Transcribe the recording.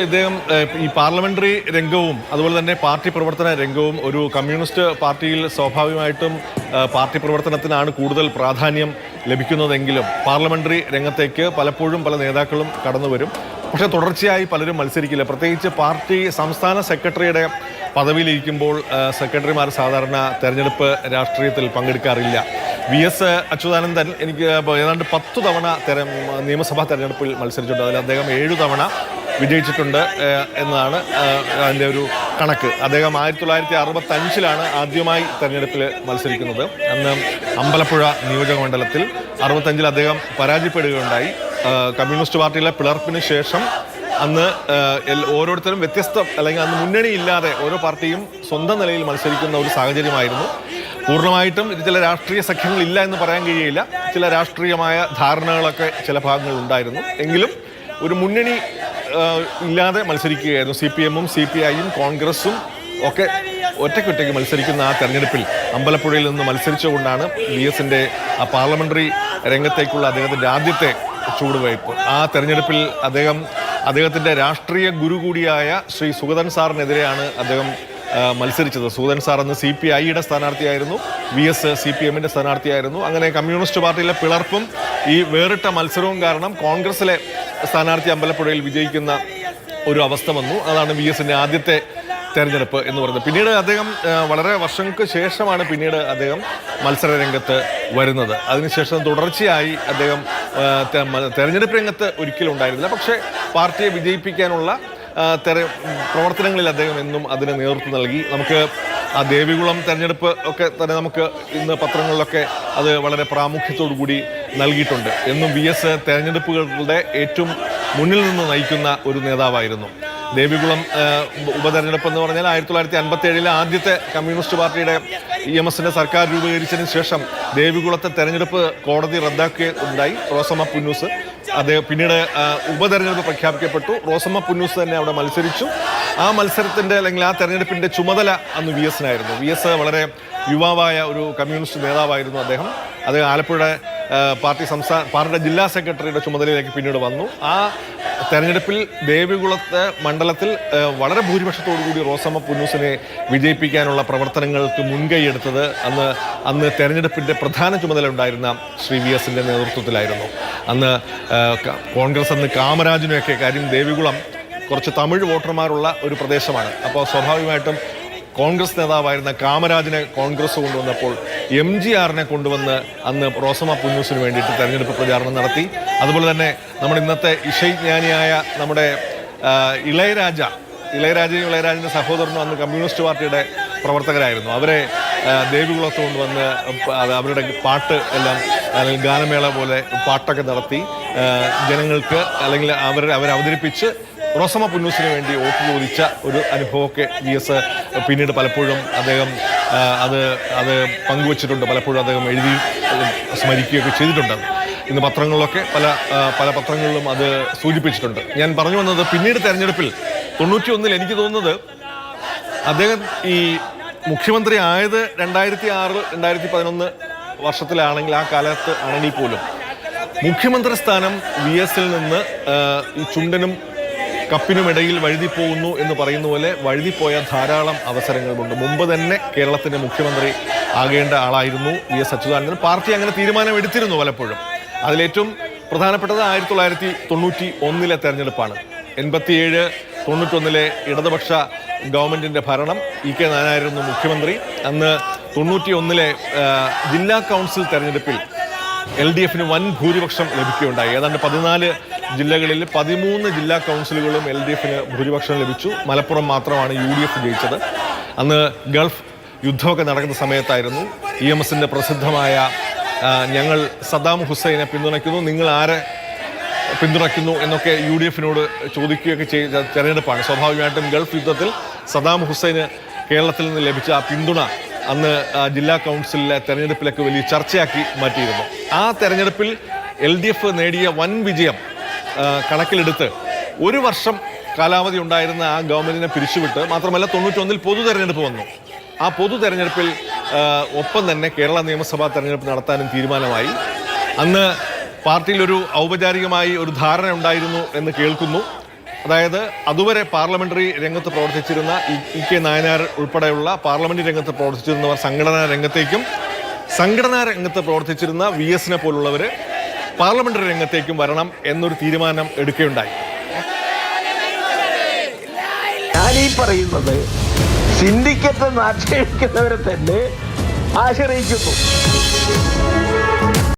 ഇദ്ദേഹം ഈ പാർലമെന്ററി രംഗവും അതുപോലെ തന്നെ പാർട്ടി പ്രവർത്തന രംഗവും ഒരു കമ്മ്യൂണിസ്റ്റ് പാർട്ടിയിൽ സ്വാഭാവികമായിട്ടും പാർട്ടി പ്രവർത്തനത്തിനാണ് കൂടുതൽ പ്രാധാന്യം ലഭിക്കുന്നതെങ്കിലും പാർലമെന്ററി രംഗത്തേക്ക് പലപ്പോഴും പല നേതാക്കളും കടന്നു വരും. പക്ഷേ തുടർച്ചയായി പലരും മത്സരിക്കില്ല. പ്രത്യേകിച്ച് പാർട്ടി സംസ്ഥാന സെക്രട്ടറിയുടെ പദവിയിലിരിക്കുമ്പോൾ സെക്രട്ടറിമാർ സാധാരണ തെരഞ്ഞെടുപ്പ് രാഷ്ട്രീയത്തിൽ പങ്കെടുക്കാറില്ല. VS അച്യുതാനന്ദൻ എനിക്ക് ഏതാണ്ട് 10 തവണ നിയമസഭാ തെരഞ്ഞെടുപ്പിൽ മത്സരിച്ചിട്ടുണ്ട്. അതിൽ അദ്ദേഹം 7 തവണ വിജയിച്ചിട്ടുണ്ട് എന്നതാണ് അതിൻ്റെ ഒരു കണക്ക്. അദ്ദേഹം 1965 ആദ്യമായി തെരഞ്ഞെടുപ്പിൽ മത്സരിക്കുന്നത്. അന്ന് അമ്പലപ്പുഴ നിയോജക മണ്ഡലത്തിൽ 65 അദ്ദേഹം പരാജയപ്പെടുകയുണ്ടായി. കമ്മ്യൂണിസ്റ്റ് പാർട്ടിയിലെ പിളർപ്പിന് ശേഷം അന്ന് ഓരോരുത്തരും വ്യത്യസ്ത അല്ലെങ്കിൽ അന്ന് മുന്നണിയില്ലാതെ ഓരോ പാർട്ടിയും സ്വന്തം നിലയിൽ മത്സരിക്കുന്ന ഒരു സാഹചര്യമായിരുന്നു. പൂർണ്ണമായിട്ടും ഇത് ചില രാഷ്ട്രീയ സഖ്യങ്ങളില്ല എന്ന് പറയാൻ കഴിയില്ല. ചില രാഷ്ട്രീയമായ ധാരണകളൊക്കെ ചില ഭാഗങ്ങളിൽ ഉണ്ടായിരുന്നു. എങ്കിലും ഒരു മുന്നണി ഇല്ലാതെ മത്സരിക്കുകയായിരുന്നു. CPM-ഉം CPI-യും കോൺഗ്രസും ഒക്കെ ഒറ്റയ്ക്കൊറ്റയ്ക്ക് മത്സരിക്കുന്ന ആ തെരഞ്ഞെടുപ്പിൽ അമ്പലപ്പുഴയിൽ നിന്ന് മത്സരിച്ചുകൊണ്ടാണ് VS-ന്റെ ആ പാർലമെന്ററി രംഗത്തേക്കുള്ള അദ്ദേഹത്തിൻ്റെ ആദ്യത്തെ ചുവടുവയ്പ്. ആ തെരഞ്ഞെടുപ്പിൽ അദ്ദേഹത്തിൻ്റെ രാഷ്ട്രീയ ഗുരു കൂടിയായ ശ്രീ സുഗതൻ സാറിനെതിരെയാണ് അദ്ദേഹം മത്സരിച്ചത്. സുഗതൻ സാർ അന്ന് CPI-യുടെ സ്ഥാനാർത്ഥിയായിരുന്നു, VS CPM-ന്റെ സ്ഥാനാർത്ഥിയായിരുന്നു. അങ്ങനെ കമ്മ്യൂണിസ്റ്റ് പാർട്ടിയിലെ പിളർപ്പും ഈ വേറിട്ട മത്സരവും കാരണം കോൺഗ്രസിലെ സ്ഥാനാർത്ഥി അമ്പലപ്പുഴയിൽ വിജയിക്കുന്ന ഒരു അവസ്ഥ വന്നു. അതാണ് VS-ന്റെ ആദ്യത്തെ തെരഞ്ഞെടുപ്പ് എന്ന് പറയുന്നത്. പിന്നീട് അദ്ദേഹം വളരെ വർഷങ്ങൾക്ക് ശേഷമാണ് അദ്ദേഹം മത്സര രംഗത്ത് വരുന്നത്. അതിനുശേഷം തുടർച്ചയായി അദ്ദേഹം തെരഞ്ഞെടുപ്പ് രംഗത്ത് ഒരിക്കലും ഉണ്ടായിരുന്നില്ല. പക്ഷേ പാർട്ടിയെ വിജയിപ്പിക്കാനുള്ള പ്രവർത്തനങ്ങളിൽ അദ്ദേഹം എന്നും അതിന് നേതൃത്വം നൽകി. നമുക്ക് ആ ദേവികുളം തെരഞ്ഞെടുപ്പ് ഒക്കെ തന്നെ നമുക്ക് ഇന്ന് പത്രങ്ങളിലൊക്കെ അത് വളരെ പ്രാമുഖ്യത്തോടു കൂടി നൽകിയിട്ടുണ്ട്. എന്നും VS തെരഞ്ഞെടുപ്പുകളുടെ ഏറ്റവും മുന്നിൽ നിന്ന് നയിക്കുന്ന ഒരു നേതാവായിരുന്നു. ദേവികുളം ഉപതെരഞ്ഞെടുപ്പ് എന്ന് പറഞ്ഞാൽ 1957 ആദ്യത്തെ കമ്മ്യൂണിസ്റ്റ് പാർട്ടിയുടെ EMS-ന്റെ സർക്കാർ രൂപീകരിച്ചതിന് ശേഷം ദേവികുളത്തെ തെരഞ്ഞെടുപ്പ് കോടതി റദ്ദാക്കുകയുണ്ടായി. റോസമ്മ പുന്നൂസ് പിന്നീട് ഉപതെരഞ്ഞെടുപ്പ് പ്രഖ്യാപിക്കപ്പെട്ടു. റോസമ്മ പുന്നൂസ് തന്നെ അവിടെ മത്സരിച്ചു. ആ മത്സരത്തിൻ്റെ അല്ലെങ്കിൽ ആ തെരഞ്ഞെടുപ്പിൻ്റെ ചുമതല അന്ന് VS-നായിരുന്നു. VS വളരെ യുവാവായ ഒരു കമ്മ്യൂണിസ്റ്റ് നേതാവായിരുന്നു അദ്ദേഹം. ആലപ്പുഴ പാർട്ടിയുടെ ജില്ലാ സെക്രട്ടറിയുടെ ചുമതലയിലേക്ക് പിന്നീട് വന്നു. ആ തെരഞ്ഞെടുപ്പിൽ ദേവികുളത്തെ മണ്ഡലത്തിൽ വളരെ ഭൂരിപക്ഷത്തോടു കൂടി റോസമ്മ പുന്നൂസിനെ വിജയിപ്പിക്കാനുള്ള പ്രവർത്തനങ്ങൾക്ക് മുൻകൈയെടുത്തത് അന്ന് തെരഞ്ഞെടുപ്പിൻ്റെ പ്രധാന ചുമതല ഉണ്ടായിരുന്ന ശ്രീ VS-ന്റെ നേതൃത്വത്തിലായിരുന്നു. അന്ന് കോൺഗ്രസ് കാമരാജിനെയൊക്കെ, കാര്യം ദേവികുളം കുറച്ച് തമിഴ് വോട്ടർമാരുള്ള ഒരു പ്രദേശമാണ്. അപ്പോൾ സ്വാഭാവികമായിട്ടും കോൺഗ്രസ് നേതാവായിരുന്ന കാമരാജിനെ കോൺഗ്രസ് കൊണ്ടുവന്നപ്പോൾ MGR-നെ കൊണ്ടുവന്ന് അന്ന് റോസമ്മ പുന്നൂസിന് വേണ്ടിയിട്ട് തെരഞ്ഞെടുപ്പ് പ്രചാരണം നടത്തി. അതുപോലെ തന്നെ നമ്മുടെ ഇന്നത്തെ ഇഷൈജ്ഞാനിയായ നമ്മുടെ ഇളയരാജയും ഇളയരാജൻ്റെ സഹോദരനും അന്ന് കമ്മ്യൂണിസ്റ്റ് പാർട്ടിയുടെ പ്രവർത്തകരായിരുന്നു. അവരെ ദേവികുളത്ത് കൊണ്ടുവന്ന് അവരുടെ പാട്ട് എല്ലാം അല്ലെങ്കിൽ ഗാനമേള പോലെ പാട്ടൊക്കെ നടത്തി ജനങ്ങൾക്ക് അല്ലെങ്കിൽ അവരവതരിപ്പിച്ച് റോസമ്മ പുന്നൂസിന് വേണ്ടി വോട്ട് ചോദിച്ച ഒരു അനുഭവമൊക്കെ VS പിന്നീട് പലപ്പോഴും അദ്ദേഹം അത് പങ്കുവച്ചിട്ടുണ്ട്. പലപ്പോഴും അദ്ദേഹം എഴുതി സ്മരിക്കുകയൊക്കെ ചെയ്തിട്ടുണ്ട്. ഇന്ന് പത്രങ്ങളിലൊക്കെ പല പത്രങ്ങളിലും അത് സൂചിപ്പിച്ചിട്ടുണ്ട്. ഞാൻ പറഞ്ഞു വന്നത് പിന്നീട് തെരഞ്ഞെടുപ്പിൽ 91 എനിക്ക് തോന്നുന്നത് അദ്ദേഹം ഈ മുഖ്യമന്ത്രി ആയത് 2006 2011 വർഷത്തിലാണെങ്കിൽ ആ കാലത്ത് ആണെങ്കിൽ പോലും മുഖ്യമന്ത്രി സ്ഥാനം VS-ൽ നിന്ന് ഈ ചുണ്ടനും കപ്പിനുമിടയിൽ വഴുതിപ്പോകുന്നു എന്ന് പറയുന്ന പോലെ വഴുതിപ്പോയ ധാരാളം അവസരങ്ങളുണ്ട്. മുമ്പ് തന്നെ കേരളത്തിൻ്റെ മുഖ്യമന്ത്രി ആകേണ്ട ആളായിരുന്നു VS അച്യുതാനന്ദൻ. പാർട്ടി അങ്ങനെ തീരുമാനം എടുത്തിരുന്നു പലപ്പോഴും. അതിലേറ്റവും പ്രധാനപ്പെട്ടത് 1991 തെരഞ്ഞെടുപ്പാണ്. 87-91 ഇടതുപക്ഷ ഗവൺമെൻറ്റിൻ്റെ ഭരണം. EK നായനായിരുന്നു മുഖ്യമന്ത്രി. അന്ന് 91 ജില്ലാ കൗൺസിൽ തെരഞ്ഞെടുപ്പിൽ LDF-ന് വൻ ഭൂരിപക്ഷം ലഭിക്കുകയുണ്ടായി. ഏതാണ്ട് 14 ജില്ലകളിൽ 13 ജില്ലാ കൗൺസിലുകളും LDF-ന് ഭൂരിപക്ഷം ലഭിച്ചു. മലപ്പുറം മാത്രമാണ് UDF ജയിച്ചത്. അന്ന് ഗൾഫ് യുദ്ധമൊക്കെ നടക്കുന്ന സമയത്തായിരുന്നു. EMS-ന്റെ പ്രസിദ്ധമായ ഞങ്ങൾ സദ്ദാം ഹുസൈനെ പിന്തുണയ്ക്കുന്നു, നിങ്ങൾ ആരെ പിന്തുണയ്ക്കുന്നു എന്നൊക്കെ UDF-നോട് ചോദിക്കുകയൊക്കെ ചെയ്ത തെരഞ്ഞെടുപ്പാണ്. സ്വാഭാവികമായിട്ടും ഗൾഫ് യുദ്ധത്തിൽ സദ്ദാം ഹുസൈന് കേരളത്തിൽ നിന്ന് ലഭിച്ച ആ പിന്തുണ അന്ന് ജില്ലാ കൗൺസിലിലെ തെരഞ്ഞെടുപ്പിലൊക്കെ വലിയ ചർച്ചയാക്കി മാറ്റിയിരുന്നു. ആ തെരഞ്ഞെടുപ്പിൽ LDF നേടിയ വൻ വിജയം കണക്കിലെടുത്ത് 1 വർഷം കാലാവധി ഉണ്ടായിരുന്ന ആ ഗവൺമെന്റിനെ പിരിച്ചുവിട്ട്, മാത്രമല്ല 91 പൊതു തെരഞ്ഞെടുപ്പ് വന്നു. ആ പൊതു തെരഞ്ഞെടുപ്പിൽ ഒപ്പം തന്നെ കേരള നിയമസഭാ തെരഞ്ഞെടുപ്പ് നടത്താനും തീരുമാനമായി. അന്ന് പാർട്ടിയിൽ ഒരു ഔപചാരികമായി ഒരു ധാരണ ഉണ്ടായിരുന്നു എന്ന് കേൾക്കുന്നു. അതായത് അതുവരെ പാർലമെന്ററി രംഗത്ത് പ്രവർത്തിച്ചിരുന്ന ഇ.കെ. നായനാർ ഉൾപ്പെടെയുള്ള പാർലമെന്റ് രംഗത്ത് പ്രവർത്തിച്ചിരുന്നവർ സംഘടനാ രംഗത്ത് പ്രവർത്തിച്ചിരുന്ന VS-നെ പോലുള്ളവർ പാർലമെന്ററി രംഗത്തേക്കും വരണം എന്നൊരു തീരുമാനം എടുക്കുകയുണ്ടായി. ഞാനീ പറയുന്നത് സിൻഡിക്കേറ്റ് ആക്ഷേപിക്കുന്നവരെ തന്നെ ആശ്രയിക്കുന്നു.